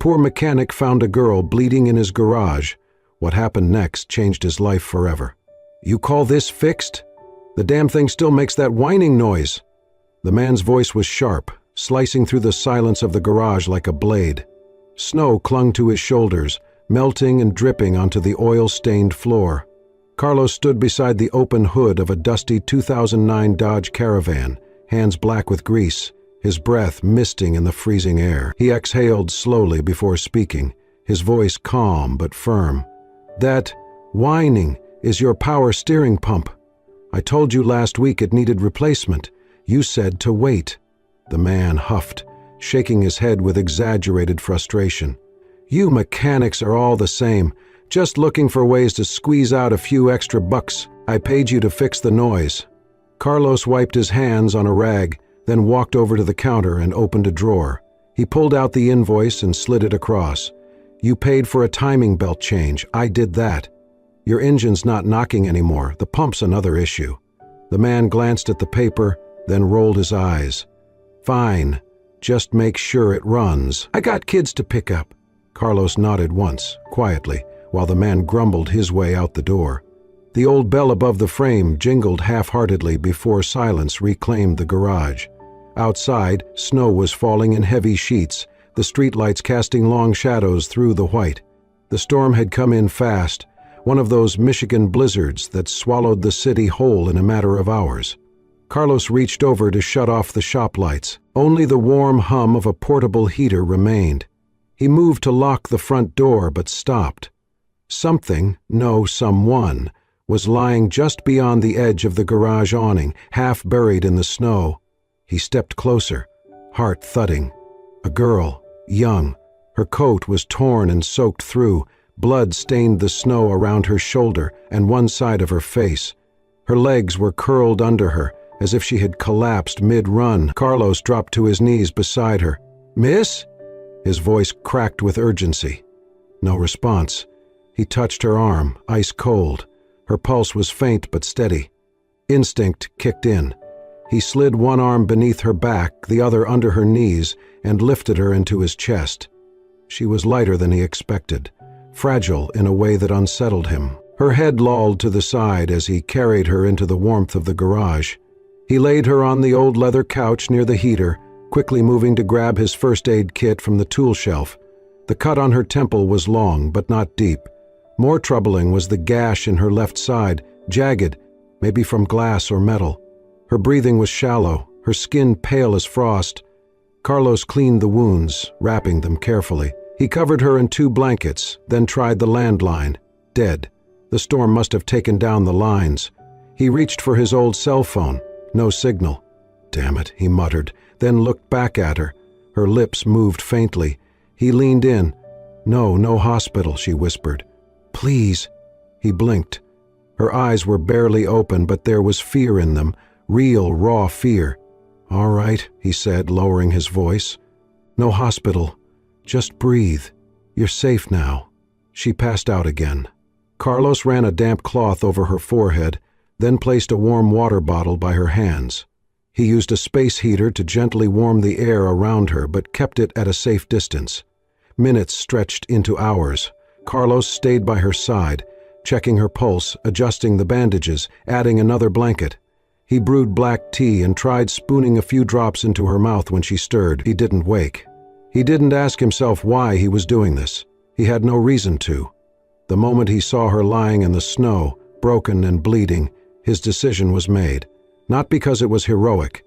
poor mechanic found a girl bleeding in his garage. What happened next changed his life forever. "You call this fixed? The damn thing still makes that whining noise." The man's voice was sharp, slicing through the silence of the garage like a blade. Snow clung to his shoulders, melting and dripping onto the oil-stained floor. Carlos stood beside the open hood of a dusty 2009 Dodge Caravan, hands black with grease, his breath misting in the freezing air. He exhaled slowly before speaking, his voice calm but firm. "That whining is your power steering pump. I told you last week it needed replacement. You said to wait." The man huffed, shaking his head with exaggerated frustration. "You mechanics are all the same, just looking for ways to squeeze out a few extra bucks. I paid you to fix the noise." Carlos wiped his hands on a rag, then walked over to the counter and opened a drawer. He pulled out the invoice and slid it across. "You paid for a timing belt change. I did that. Your engine's not knocking anymore. The pump's another issue." The man glanced at the paper, then rolled his eyes. "Fine. Just make sure it runs. I got kids to pick up." Carlos nodded once, quietly, while the man grumbled his way out the door. The old bell above the frame jingled half-heartedly before silence reclaimed the garage. Outside, snow was falling in heavy sheets, the streetlights casting long shadows through the white. The storm had come in fast, one of those Michigan blizzards that swallowed the city whole in a matter of hours. Carlos reached over to shut off the shop lights. Only the warm hum of a portable heater remained. He moved to lock the front door but stopped. Someone, was lying just beyond the edge of the garage awning, half buried in the snow. He stepped closer, heart thudding. A girl, young. Her coat was torn and soaked through. Blood stained the snow around her shoulder and one side of her face. Her legs were curled under her, as if she had collapsed mid-run. Carlos dropped to his knees beside her. "Miss?" His voice cracked with urgency. No response. He touched her arm, ice cold. Her pulse was faint but steady. Instinct kicked in. He slid one arm beneath her back, the other under her knees, and lifted her into his chest. She was lighter than he expected, fragile in a way that unsettled him. Her head lolled to the side as he carried her into the warmth of the garage. He laid her on the old leather couch near the heater, quickly moving to grab his first aid kit from the tool shelf. The cut on her temple was long, but not deep. More troubling was the gash in her left side, jagged, maybe from glass or metal. Her breathing was shallow, her skin pale as frost. Carlos cleaned the wounds, wrapping them carefully. He covered her in 2 blankets, then tried the landline. Dead. The storm must have taken down the lines. He reached for his old cell phone. No signal. "Damn it," he muttered, then looked back at her. Her lips moved faintly. He leaned in. No hospital," she whispered. "Please." He blinked. Her eyes were barely open, but there was fear in them, real, raw fear. "All right," he said, lowering his voice. "No hospital. Just breathe. You're safe now." She passed out again. Carlos ran a damp cloth over her forehead, then placed a warm water bottle by her hands. He used a space heater to gently warm the air around her, but kept it at a safe distance. Minutes stretched into hours. Carlos stayed by her side, checking her pulse, adjusting the bandages, adding another blanket. He brewed black tea and tried spooning a few drops into her mouth when she stirred. He didn't wake. He didn't ask himself why he was doing this. He had no reason to. The moment he saw her lying in the snow, broken and bleeding, his decision was made. Not because it was heroic,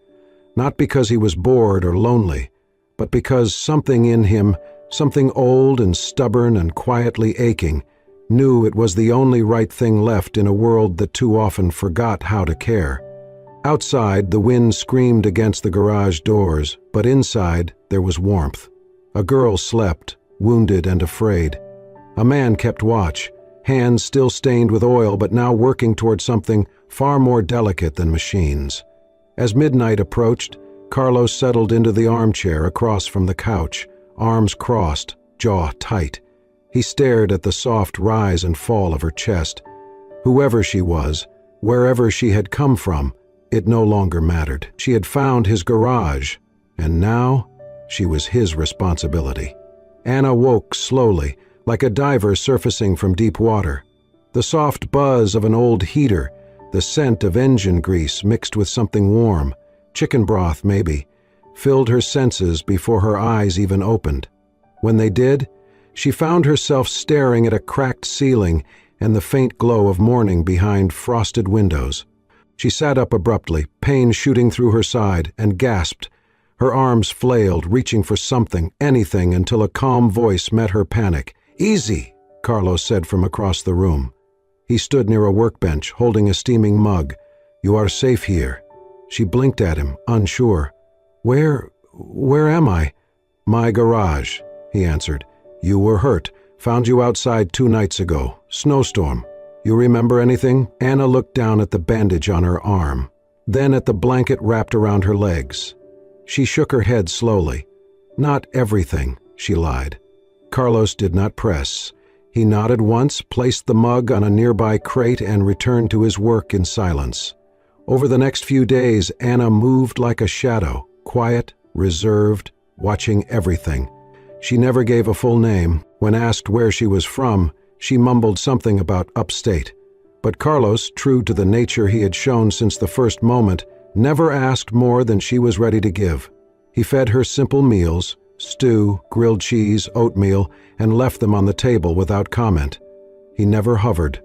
not because he was bored or lonely, but because something in him, something old and stubborn and quietly aching, knew it was the only right thing left in a world that too often forgot how to care. Outside, the wind screamed against the garage doors, but inside there was warmth. A girl slept, wounded and afraid. A man kept watch, hands still stained with oil but now working toward something far more delicate than machines. As midnight approached, Carlos settled into the armchair across from the couch, arms crossed, jaw tight. He stared at the soft rise and fall of her chest. Whoever she was, wherever she had come from, it no longer mattered. She had found his garage, and now she was his responsibility. Anna woke slowly, like a diver surfacing from deep water. The soft buzz of an old heater, the scent of engine grease mixed with something warm, chicken broth maybe, filled her senses before her eyes even opened. When they did, she found herself staring at a cracked ceiling and the faint glow of morning behind frosted windows. She sat up abruptly, pain shooting through her side, and gasped. Her arms flailed, reaching for something, anything, until a calm voice met her panic. "Easy," Carlos said from across the room. He stood near a workbench, holding a steaming mug. "You are safe here." She blinked at him, unsure. Where am I?" "My garage," he answered. "You were hurt. Found you outside 2 nights ago. Snowstorm. You remember anything?" Anna looked down at the bandage on her arm, then at the blanket wrapped around her legs. She shook her head slowly. "Not everything," she lied. Carlos did not press. He nodded once, placed the mug on a nearby crate, and returned to his work in silence. Over the next few days, Anna moved like a shadow, quiet, reserved, watching everything. She never gave a full name. When asked where she was from, she mumbled something about upstate. But Carlos, true to the nature he had shown since the first moment, never asked more than she was ready to give. He fed her simple meals, stew, grilled cheese, oatmeal, and left them on the table without comment. He never hovered.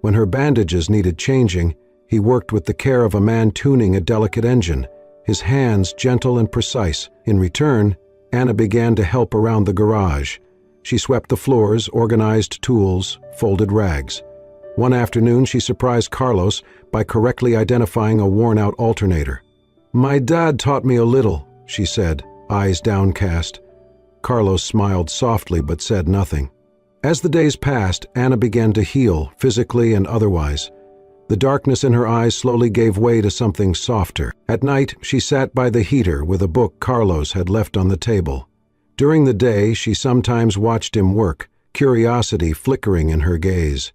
When her bandages needed changing, he worked with the care of a man tuning a delicate engine, his hands gentle and precise. In return, Anna began to help around the garage. She swept the floors, organized tools, folded rags. One afternoon, she surprised Carlos by correctly identifying a worn-out alternator. "My dad taught me a little," she said, eyes downcast. Carlos smiled softly but said nothing. As the days passed, Anna began to heal, physically and otherwise. The darkness in her eyes slowly gave way to something softer. At night, she sat by the heater with a book Carlos had left on the table. During the day, she sometimes watched him work, curiosity flickering in her gaze.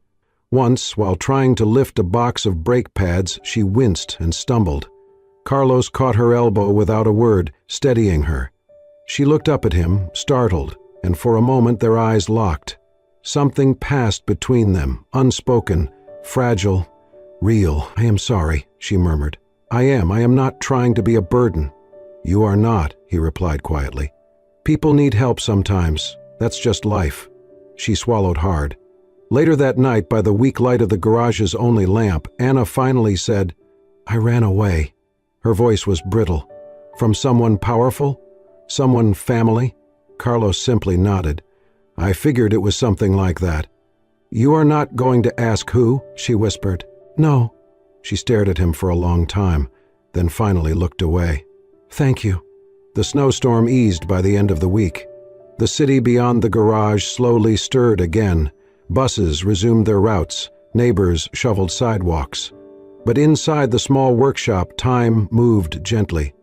Once, while trying to lift a box of brake pads, she winced and stumbled. Carlos caught her elbow without a word, steadying her. She looked up at him, startled, and for a moment their eyes locked. Something passed between them, unspoken, fragile, real. "I am sorry," she murmured. I am not trying to be a burden." "You are not," he replied quietly. "People need help sometimes. That's just life." She swallowed hard. Later that night, by the weak light of the garage's only lamp, Anna finally said, "I ran away." Her voice was brittle. "From someone powerful? Someone family?" Carlos simply nodded. "I figured it was something like that." "You are not going to ask who?" she whispered. "No." She stared at him for a long time, then finally looked away. "Thank you." The snowstorm eased by the end of the week. The city beyond the garage slowly stirred again. Buses resumed their routes, neighbors shoveled sidewalks. But inside the small workshop, time moved gently.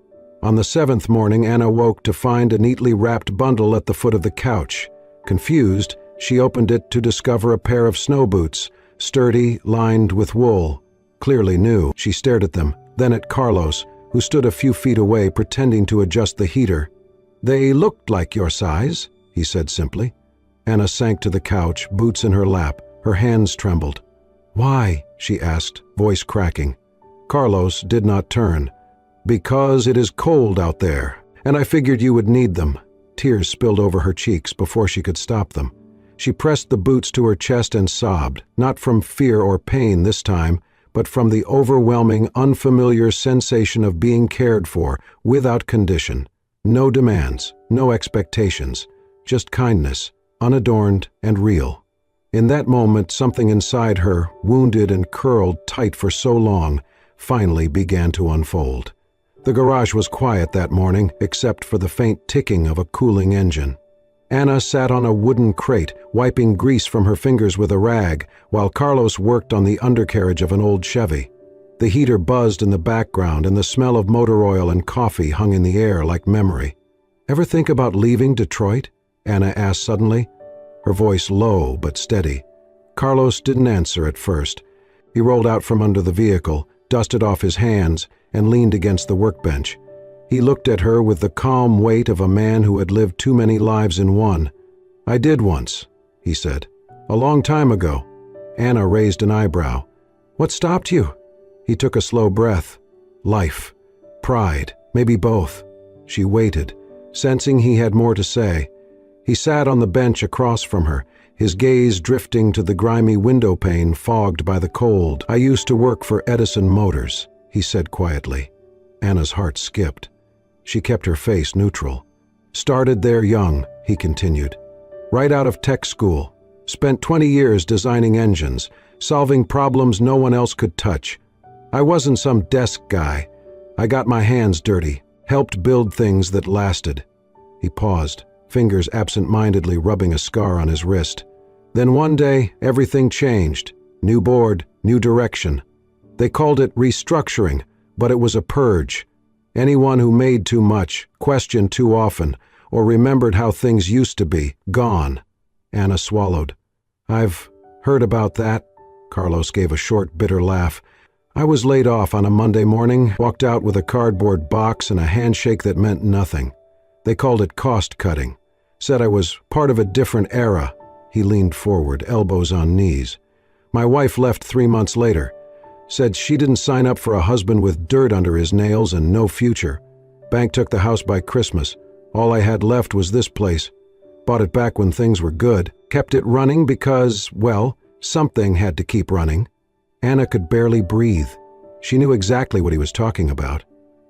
On the 7th morning, Anna woke to find a neatly wrapped bundle at the foot of the couch. Confused, she opened it to discover a pair of snow boots, sturdy, lined with wool. Clearly new. She stared at them, then at Carlos, who stood a few feet away pretending to adjust the heater. "They looked like your size," he said simply. Anna sank to the couch, boots in her lap. Her hands trembled. "Why?" she asked, voice cracking. Carlos did not turn. "Because it is cold out there, and I figured you would need them." Tears spilled over her cheeks before she could stop them. She pressed the boots to her chest and sobbed, not from fear or pain this time, but from the overwhelming, unfamiliar sensation of being cared for, without condition. No demands, no expectations, just kindness, unadorned and real. In that moment, something inside her, wounded and curled tight for so long, finally began to unfold. The garage was quiet that morning, except for the faint ticking of a cooling engine. Anna sat on a wooden crate, wiping grease from her fingers with a rag, while Carlos worked on the undercarriage of an old Chevy. The heater buzzed in the background, and the smell of motor oil and coffee hung in the air like memory. "Ever think about leaving Detroit?" Anna asked suddenly, her voice low but steady. Carlos didn't answer at first. He rolled out from under the vehicle, dusted off his hands, and leaned against the workbench. He looked at her with the calm weight of a man who had lived too many lives in one. I did once, he said. A long time ago. Anna raised an eyebrow. What stopped you? He took a slow breath. Life. Pride. Maybe both. She waited, sensing he had more to say. He sat on the bench across from her, his gaze drifting to the grimy window pane fogged by the cold. I used to work for Edison Motors, he said quietly. Anna's heart skipped. She kept her face neutral. Started there young, he continued. Right out of tech school. Spent 20 years designing engines, solving problems no one else could touch. I wasn't some desk guy. I got my hands dirty, helped build things that lasted. He paused, fingers absent-mindedly rubbing a scar on his wrist. Then one day, everything changed. New board, new direction. They called it restructuring, but it was a purge. Anyone who made too much, questioned too often, or remembered how things used to be, gone. Anna swallowed. I've heard about that. Carlos gave a short, bitter laugh. I was laid off on a Monday morning, walked out with a cardboard box and a handshake that meant nothing. They called it cost-cutting. Said I was part of a different era. He leaned forward, elbows on knees. My wife left 3 months later. Said she didn't sign up for a husband with dirt under his nails and no future. Bank took the house by Christmas. All I had left was this place. Bought it back when things were good. Kept it running because, well, something had to keep running. Anna could barely breathe. She knew exactly what he was talking about.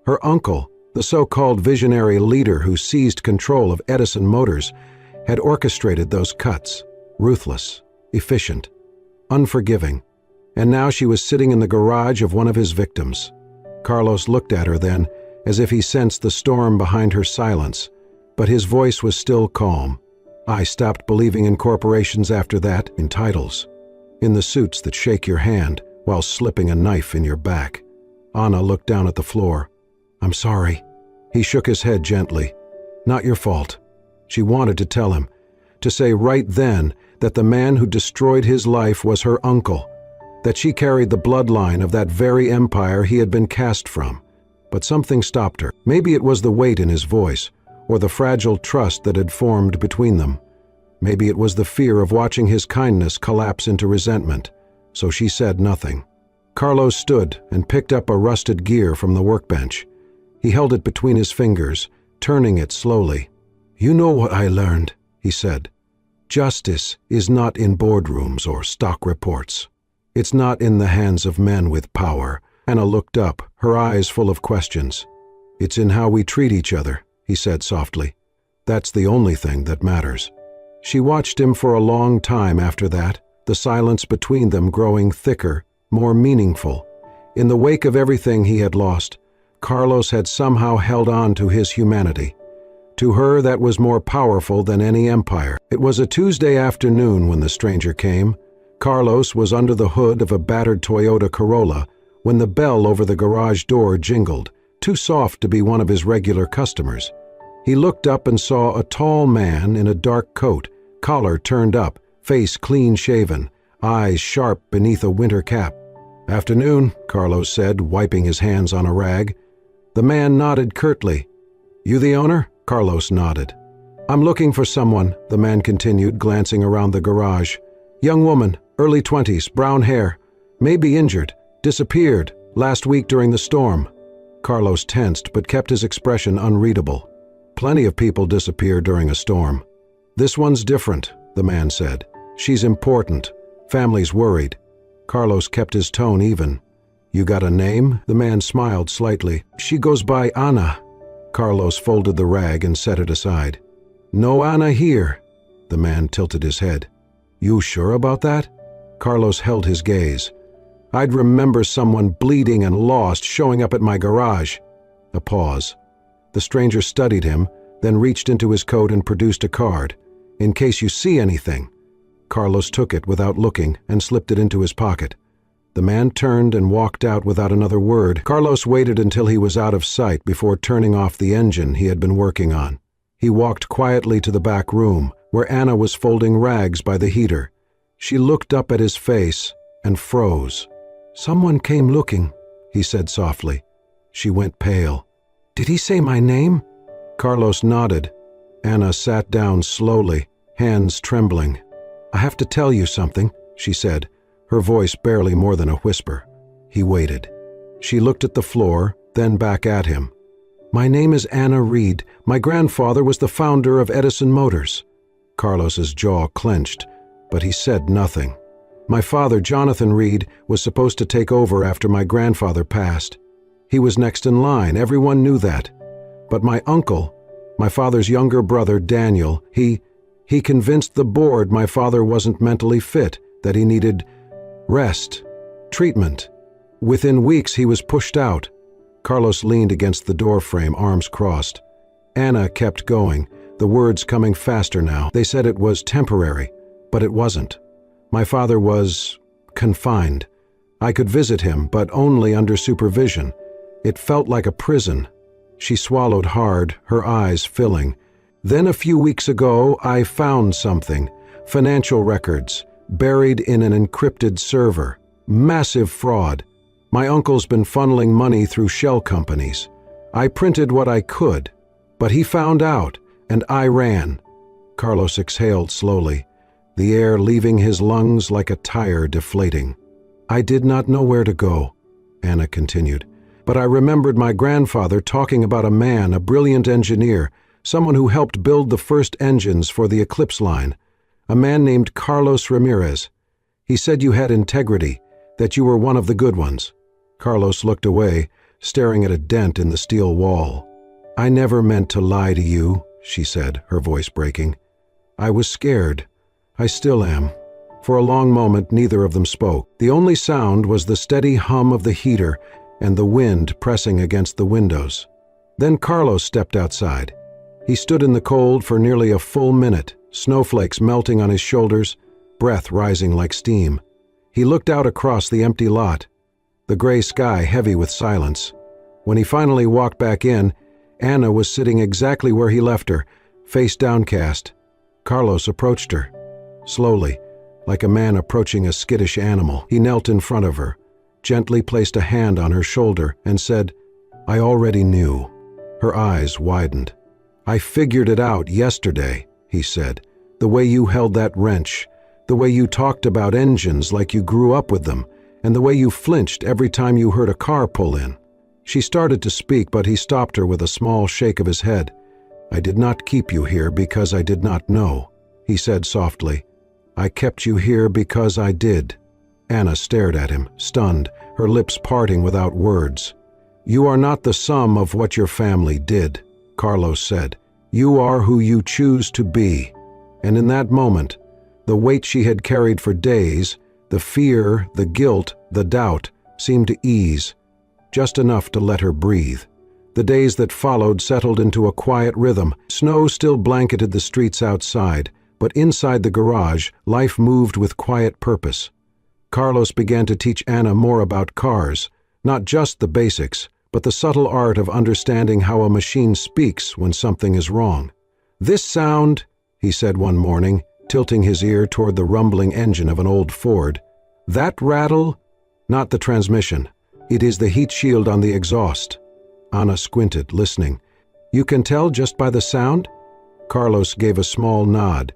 Her uncle, the so-called visionary leader who seized control of Edison Motors, had orchestrated those cuts. Ruthless, efficient, unforgiving. And now she was sitting in the garage of one of his victims. Carlos looked at her then, as if he sensed the storm behind her silence, but his voice was still calm. I stopped believing in corporations after that, in titles, in the suits that shake your hand while slipping a knife in your back. Anna looked down at the floor. I'm sorry. He shook his head gently. Not your fault. She wanted to tell him, to say right then that the man who destroyed his life was her uncle, that she carried the bloodline of that very empire he had been cast from. But something stopped her. Maybe it was the weight in his voice, or the fragile trust that had formed between them. Maybe it was the fear of watching his kindness collapse into resentment. So she said nothing. Carlos stood and picked up a rusted gear from the workbench. He held it between his fingers, turning it slowly. You know what I learned, he said. Justice is not in boardrooms or stock reports. It's not in the hands of men with power. Anna looked up, her eyes full of questions. It's in how we treat each other, he said softly. That's the only thing that matters. She watched him for a long time after that, the silence between them growing thicker, more meaningful. In the wake of everything he had lost, Carlos had somehow held on to his humanity. To her, that was more powerful than any empire. It was a Tuesday afternoon when the stranger came. Carlos was under the hood of a battered Toyota Corolla when the bell over the garage door jingled, too soft to be one of his regular customers. He looked up and saw a tall man in a dark coat, collar turned up, face clean-shaven, eyes sharp beneath a winter cap. Afternoon, Carlos said, wiping his hands on a rag. The man nodded curtly. You the owner? Carlos nodded. I'm looking for someone, the man continued, glancing around the garage. Young woman, early 20s, brown hair. May be injured. Disappeared last week during the storm. Carlos tensed but kept his expression unreadable. Plenty of people disappear during a storm. This one's different, the man said. She's important. Family's worried. Carlos kept his tone even. You got a name? The man smiled slightly. She goes by Anna. Carlos folded the rag and set it aside. No Anna here. The man tilted his head. You sure about that? Carlos held his gaze. I'd remember someone bleeding and lost showing up at my garage. A pause. The stranger studied him, then reached into his coat and produced a card. In case you see anything. Carlos took it without looking and slipped it into his pocket. The man turned and walked out without another word. Carlos waited until he was out of sight before turning off the engine he had been working on. He walked quietly to the back room, where Anna was folding rags by the heater. She looked up at his face and froze. Someone came looking, he said softly. She went pale. Did he say my name? Carlos nodded. Anna sat down slowly, hands trembling. "I have to tell you something," she said, her voice barely more than a whisper. He waited. She looked at the floor, then back at him. "My name is Anna Reed. My grandfather was the founder of Edison Motors." Carlos's jaw clenched, but he said nothing. "My father, Jonathan Reed, was supposed to take over after my grandfather passed. He was next in line, everyone knew that. But my uncle, my father's younger brother, Daniel, he convinced the board my father wasn't mentally fit, that he needed rest, treatment. Within weeks he was pushed out." Carlos leaned against the doorframe, arms crossed. Anna kept going, the words coming faster now. "They said it was temporary, but it wasn't. My father was confined. I could visit him, but only under supervision. It felt like a prison." She swallowed hard, her eyes filling. "Then a few weeks ago, I found something. Financial records, buried in an encrypted server. Massive fraud. My uncle's been funneling money through shell companies. I printed what I could, but he found out, and I ran." Carlos exhaled slowly, the air leaving his lungs like a tire deflating. "I did not know where to go," Anna continued, "but I remembered my grandfather talking about a man, a brilliant engineer, someone who helped build the first engines for the Eclipse line, a man named Carlos Ramirez. He said you had integrity, that you were one of the good ones." Carlos looked away, staring at a dent in the steel wall. "I never meant to lie to you," she said, her voice breaking. "I was scared. I still am." For a long moment, neither of them spoke. The only sound was the steady hum of the heater and the wind pressing against the windows. Then Carlos stepped outside. He stood in the cold for nearly a full minute, snowflakes melting on his shoulders, breath rising like steam. He looked out across the empty lot, the gray sky heavy with silence. When he finally walked back in, Anna was sitting exactly where he left her, face downcast. Carlos approached her. Slowly, like a man approaching a skittish animal, he knelt in front of her, gently placed a hand on her shoulder, and said, "I already knew." Her eyes widened. "I figured it out yesterday," he said, "the way you held that wrench, the way you talked about engines like you grew up with them, and the way you flinched every time you heard a car pull in." She started to speak, but he stopped her with a small shake of his head. "I did not keep you here because I did not know," he said softly. "I kept you here because I did." Anna stared at him, stunned, her lips parting without words. "You are not the sum of what your family did," Carlos said. "You are who you choose to be." And in that moment, the weight she had carried for days, the fear, the guilt, the doubt, seemed to ease, just enough to let her breathe. The days that followed settled into a quiet rhythm. Snow still blanketed the streets outside, but inside the garage, life moved with quiet purpose. Carlos began to teach Anna more about cars, not just the basics, but the subtle art of understanding how a machine speaks when something is wrong. "This sound," he said one morning, tilting his ear toward the rumbling engine of an old Ford. "That rattle, not the transmission. It is the heat shield on the exhaust." Anna squinted, listening. "You can tell just by the sound?" Carlos gave a small nod.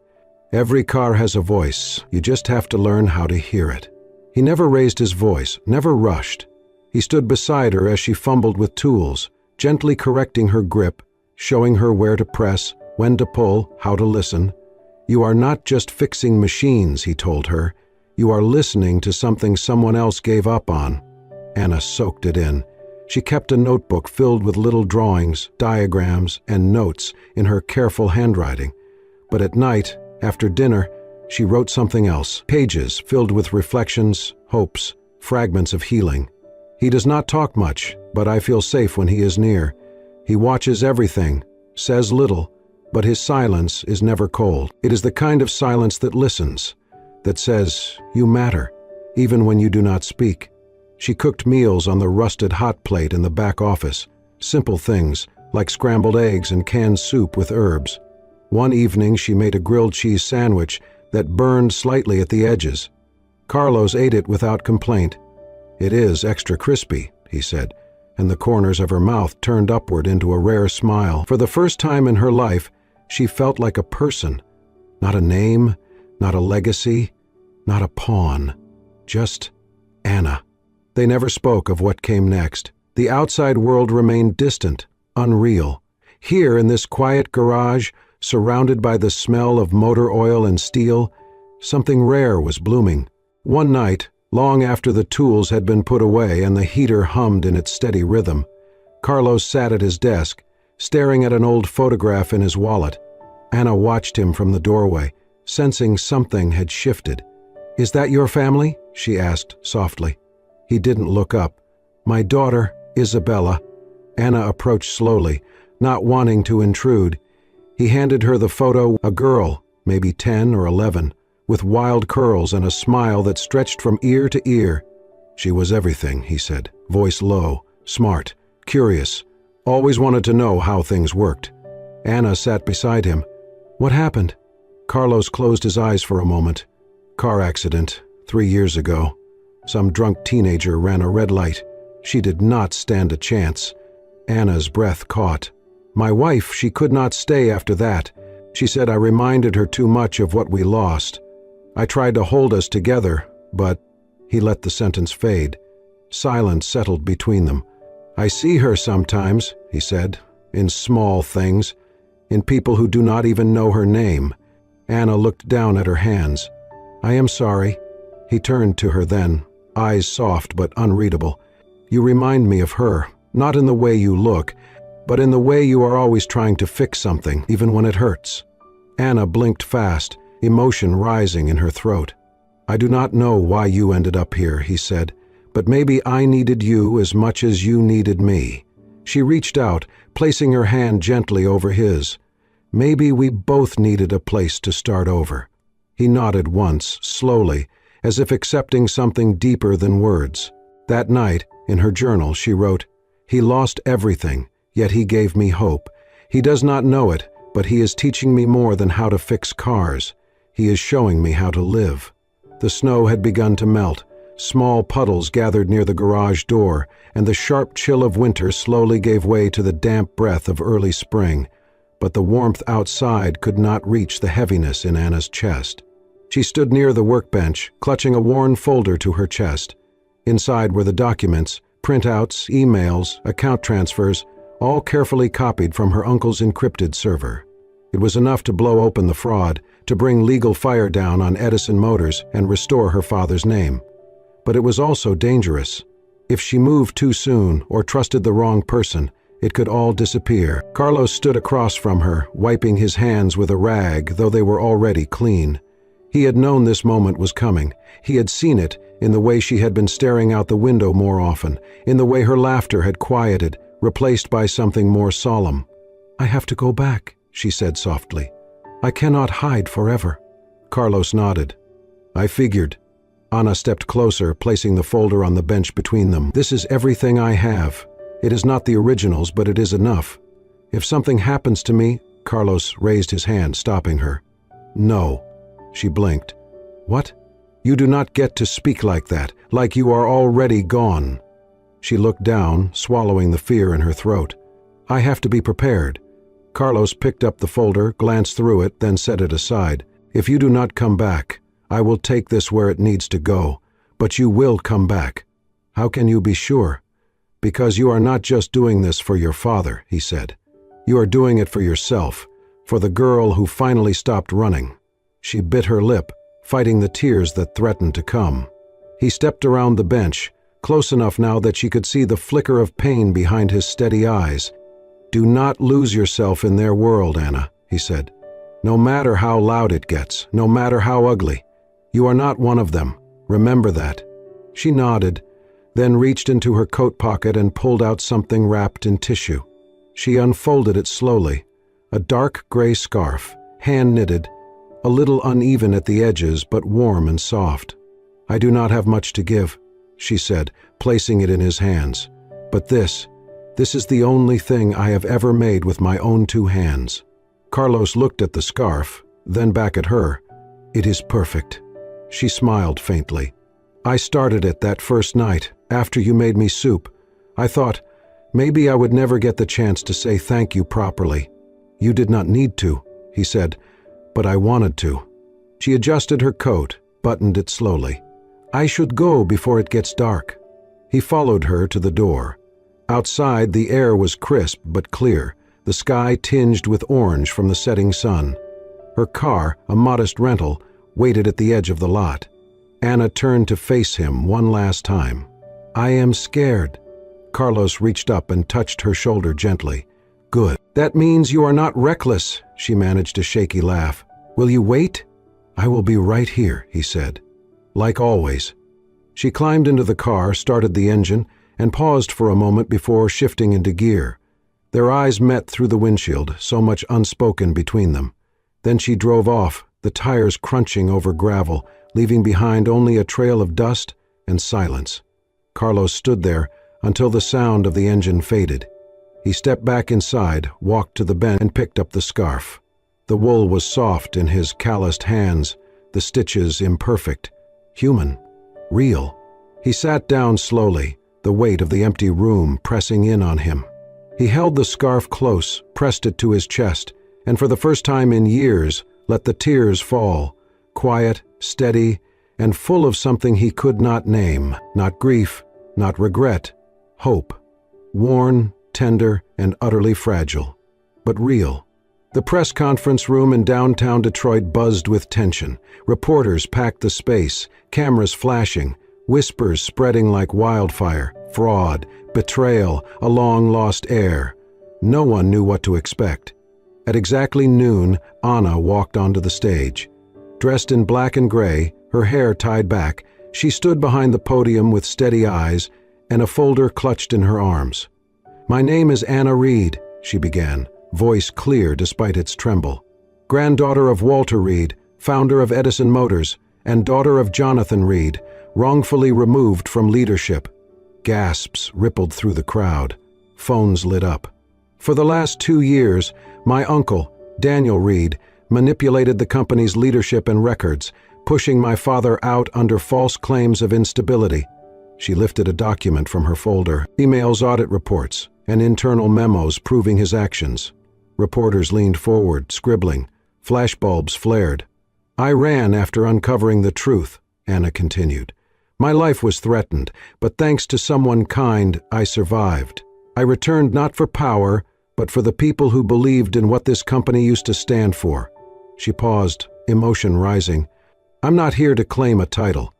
"Every car has a voice. You just have to learn how to hear it." He never raised his voice, never rushed. He stood beside her as she fumbled with tools, gently correcting her grip, showing her where to press, when to pull, how to listen. "You are not just fixing machines," he told her. "You are listening to something someone else gave up on." Anna soaked it in. She kept a notebook filled with little drawings, diagrams, and notes in her careful handwriting. But at night, after dinner, she wrote something else, pages filled with reflections, hopes, fragments of healing. "He does not talk much, but I feel safe when he is near. He watches everything, says little, but his silence is never cold. It is the kind of silence that listens, that says, 'You matter,' even when you do not speak." She cooked meals on the rusted hot plate in the back office, simple things like scrambled eggs and canned soup with herbs. One evening she made a grilled cheese sandwich that burned slightly at the edges. Carlos ate it without complaint. "It is extra crispy," he said, and the corners of her mouth turned upward into a rare smile. For the first time in her life, she felt like a person, Not a name, not a legacy, not a pawn. Just Anna. They never spoke of what came next. The outside world remained distant, unreal. Here in this quiet garage, surrounded by the smell of motor oil and steel, something rare was blooming. One night, long after the tools had been put away and the heater hummed in its steady rhythm, Carlos sat at his desk, staring at an old photograph in his wallet. Anna watched him from the doorway, sensing something had shifted. "Is that your family?" she asked softly. He didn't look up. "My daughter, Isabella." Anna approached slowly, not wanting to intrude. He handed her the photo, a girl, maybe 10 or 11, with wild curls and a smile that stretched from ear to ear. "She was everything," he said, voice low, smart, curious, always wanted to know how things worked. Anna sat beside him. "What happened?" Carlos closed his eyes for a moment. "Car accident, 3 years ago. Some drunk teenager ran a red light. She did not stand a chance." Anna's breath caught. "My wife, she could not stay after that. She said I reminded her too much of what we lost. I tried to hold us together, but..." He let the sentence fade. Silence settled between them. "I see her sometimes," he said, "in small things, in people who do not even know her name." Anna looked down at her hands. "I am sorry." He turned to her then, eyes soft but unreadable. "You remind me of her, not in the way you look, but in the way you are always trying to fix something, even when it hurts." Anna blinked fast, emotion rising in her throat. "I do not know why you ended up here," he said, "but maybe I needed you as much as you needed me." She reached out, placing her hand gently over his. "Maybe we both needed a place to start over." He nodded once, slowly, as if accepting something deeper than words. That night, in her journal, she wrote, "He lost everything, yet he gave me hope. He does not know it, but he is teaching me more than how to fix cars. He is showing me how to live." The snow had begun to melt. Small puddles gathered near the garage door, and the sharp chill of winter slowly gave way to the damp breath of early spring. But the warmth outside could not reach the heaviness in Anna's chest. She stood near the workbench, clutching a worn folder to her chest. Inside were the documents, printouts, emails, account transfers, all carefully copied from her uncle's encrypted server. It was enough to blow open the fraud, to bring legal fire down on Edison Motors and restore her father's name. But it was also dangerous. If she moved too soon or trusted the wrong person, it could all disappear. Carlos stood across from her, wiping his hands with a rag, though they were already clean. He had known this moment was coming. He had seen it in the way she had been staring out the window more often, in the way her laughter had quieted, replaced by something more solemn. "I have to go back," she said softly. "I cannot hide forever." Carlos nodded. "I figured." Anna stepped closer, placing the folder on the bench between them. "This is everything I have. It is not the originals, but it is enough. If something happens to me..." Carlos raised his hand, stopping her. "No." She blinked. "What? You do not get to speak like that, like you are already gone." She looked down, swallowing the fear in her throat. "I have to be prepared." Carlos picked up the folder, glanced through it, then set it aside. "If you do not come back, I will take this where it needs to go, but you will come back." "How can you be sure?" "Because you are not just doing this for your father," he said. "You are doing it for yourself, for the girl who finally stopped running." She bit her lip, fighting the tears that threatened to come. He stepped around the bench, close enough now that she could see the flicker of pain behind his steady eyes. "Do not lose yourself in their world, Anna," he said. "No matter how loud it gets, no matter how ugly. You are not one of them. Remember that." She nodded, then reached into her coat pocket and pulled out something wrapped in tissue. She unfolded it slowly, a dark gray scarf, hand-knitted, a little uneven at the edges but warm and soft. "I do not have much to give," she said, placing it in his hands. "But this is the only thing I have ever made with my own 2 hands." Carlos looked at the scarf, then back at her. "It is perfect." She smiled faintly. "I started it that first night, after you made me soup. I thought, maybe I would never get the chance to say thank you properly." "You did not need to," he said, but I wanted to. She adjusted her coat, buttoned it slowly. I should go before it gets dark. He followed her to the door. Outside, the air was crisp but clear, the sky tinged with orange from the setting sun. Her car, a modest rental, waited at the edge of the lot. Anna turned to face him one last time. I am scared. Carlos reached up and touched her shoulder gently. Good. That means you are not reckless, she managed a shaky laugh. Will you wait? I will be right here, he said. Like always. She climbed into the car, started the engine, and paused for a moment before shifting into gear. Their eyes met through the windshield, so much unspoken between them. Then she drove off, the tires crunching over gravel, leaving behind only a trail of dust and silence. Carlos stood there until the sound of the engine faded. He stepped back inside, walked to the bench, and picked up the scarf. The wool was soft in his calloused hands, the stitches imperfect, human, real. He sat down slowly, the weight of the empty room pressing in on him. He held the scarf close, pressed it to his chest, and for the first time in years let the tears fall, quiet, steady, and full of something he could not name, not grief, not regret, hope. Worn, tender, and utterly fragile, but real. The press conference room in downtown Detroit buzzed with tension. Reporters packed the space, cameras flashing, whispers spreading like wildfire, fraud, betrayal, a long-lost heir. No one knew what to expect. At exactly noon, Anna walked onto the stage. Dressed in black and gray, her hair tied back, she stood behind the podium with steady eyes and a folder clutched in her arms. My name is Anna Reed, she began, voice clear despite its tremble. Granddaughter of Walter Reed, founder of Edison Motors, and daughter of Jonathan Reed, wrongfully removed from leadership. Gasps rippled through the crowd. Phones lit up. For the last 2 years, my uncle, Daniel Reed, manipulated the company's leadership and records, pushing my father out under false claims of instability. She lifted a document from her folder, emails, audit reports, and internal memos proving his actions. Reporters leaned forward, scribbling. Flashbulbs flared. I ran after uncovering the truth, Anna continued. My life was threatened, but thanks to someone kind, I survived. I returned not for power, but for the people who believed in what this company used to stand for. She paused, emotion rising. I'm not here to claim a title.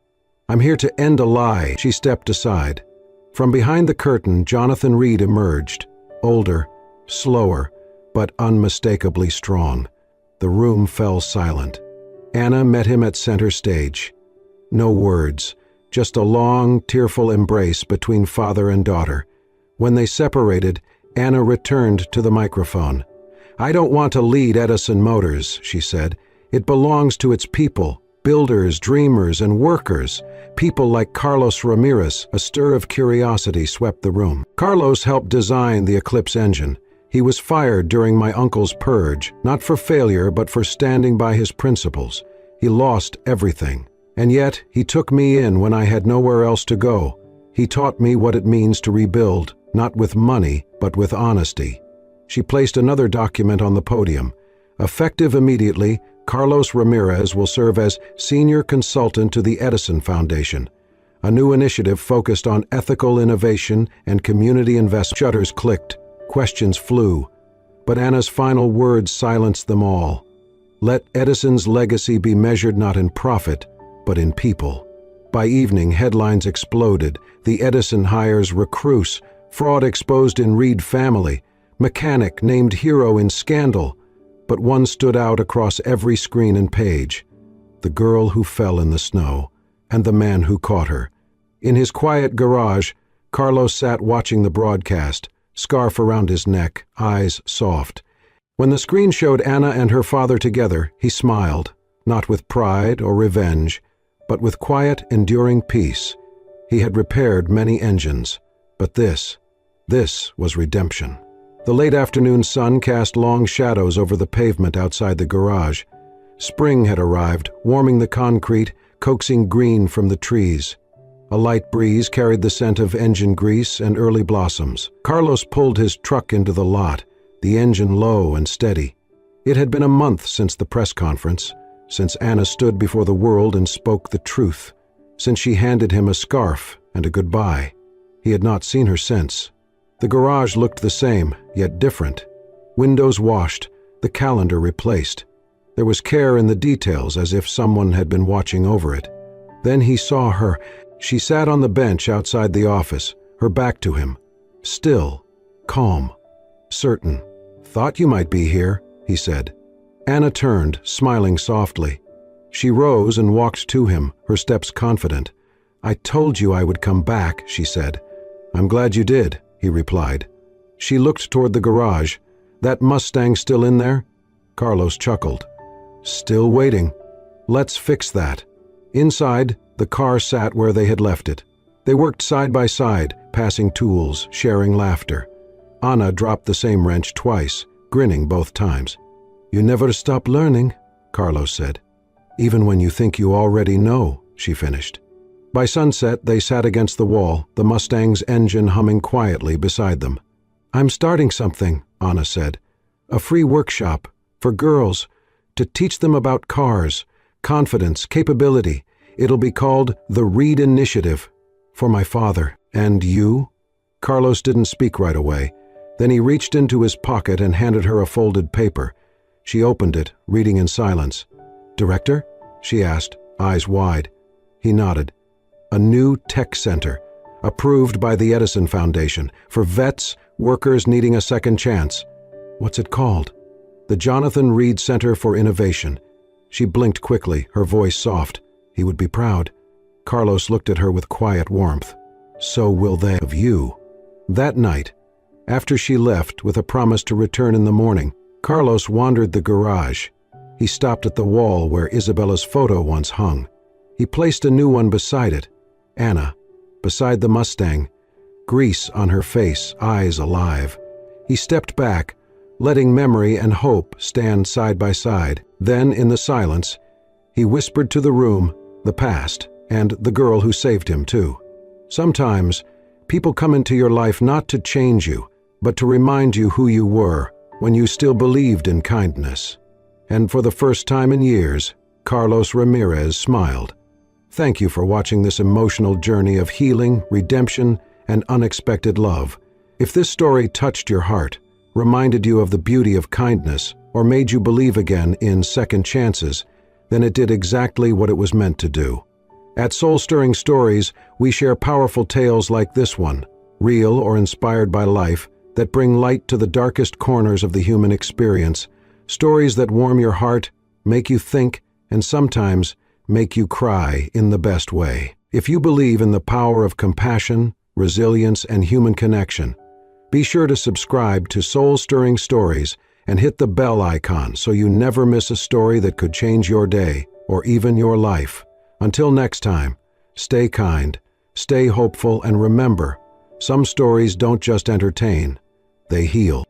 I'm here to end a lie. She stepped aside. From behind the curtain, Jonathan Reed emerged, older, slower, but unmistakably strong. The room fell silent. Anna met him at center stage. No words, just a long, tearful embrace between father and daughter. When they separated, Anna returned to the microphone. I don't want to lead Edison Motors, she said. It belongs to its people, builders, dreamers, and workers. People like Carlos Ramirez. A stir of curiosity swept the room. Carlos helped design the Eclipse engine. He was fired during my uncle's purge, not for failure, but for standing by his principles. He lost everything. And yet, he took me in when I had nowhere else to go. He taught me what it means to rebuild, not with money, but with honesty. She placed another document on the podium. Effective immediately, Carlos Ramirez will serve as senior consultant to the Edison Foundation, a new initiative focused on ethical innovation and community investment. Shutters clicked, questions flew, but Anna's final words silenced them all. Let Edison's legacy be measured not in profit, but in people. By evening, headlines exploded. The Edison hires recluse, fraud exposed in Reed family, mechanic named hero in scandal. But one stood out across every screen and page. The girl who fell in the snow, and the man who caught her. In his quiet garage, Carlos sat watching the broadcast, scarf around his neck, eyes soft. When the screen showed Anna and her father together, he smiled, not with pride or revenge, but with quiet, enduring peace. He had repaired many engines, but this was redemption. The late afternoon sun cast long shadows over the pavement outside the garage. Spring had arrived, warming the concrete, coaxing green from the trees. A light breeze carried the scent of engine grease and early blossoms. Carlos pulled his truck into the lot, the engine low and steady. It had been a month since the press conference, since Anna stood before the world and spoke the truth, since she handed him a scarf and a goodbye. He had not seen her since. The garage looked the same, yet different. Windows washed, the calendar replaced. There was care in the details, as if someone had been watching over it. Then he saw her. She sat on the bench outside the office, her back to him. Still, calm, certain. "Thought you might be here," he said. Anna turned, smiling softly. She rose and walked to him, her steps confident. "I told you I would come back," she said. "I'm glad you did," he replied. She looked toward the garage. "That Mustang still in there?" Carlos chuckled. "Still waiting. Let's fix that." Inside, the car sat where they had left it. They worked side by side, passing tools, sharing laughter. Anna dropped the same wrench twice, grinning both times. "You never stop learning," Carlos said. "Even when you think you already know," she finished. By sunset, they sat against the wall, the Mustang's engine humming quietly beside them. "I'm starting something," Anna said. "A free workshop, for girls, to teach them about cars, confidence, capability. It'll be called the Reed Initiative. For my father. And you?" Carlos didn't speak right away. Then he reached into his pocket and handed her a folded paper. She opened it, reading in silence. "Director?" she asked, eyes wide. He nodded. "A new tech center, approved by the Edison Foundation, for vets, workers needing a second chance. What's it called?" "The Jonathan Reed Center for Innovation." She blinked quickly, her voice soft. He would be proud. Carlos looked at her with quiet warmth. "So will they of you." That night, after she left with a promise to return in the morning, Carlos wandered the garage. He stopped at the wall where Isabella's photo once hung. He placed a new one beside it. Anna, beside the Mustang, grease on her face, eyes alive. He stepped back, letting memory and hope stand side by side. Then, in the silence, he whispered to the room, the past, and the girl who saved him, too. Sometimes, people come into your life not to change you, but to remind you who you were when you still believed in kindness. And for the first time in years, Carlos Ramirez smiled. Thank you for watching this emotional journey of healing, redemption, and unexpected love. If this story touched your heart, reminded you of the beauty of kindness, or made you believe again in second chances, then it did exactly what it was meant to do. At Soul-Stirring Stories, we share powerful tales like this one, real or inspired by life, that bring light to the darkest corners of the human experience, stories that warm your heart, make you think, and sometimes make you cry in the best way. If you believe in the power of compassion, resilience, and human connection, be sure to subscribe to Soul-Stirring Stories and hit the bell icon so you never miss a story that could change your day or even your life. Until next time, stay kind, stay hopeful, and remember, some stories don't just entertain, they heal.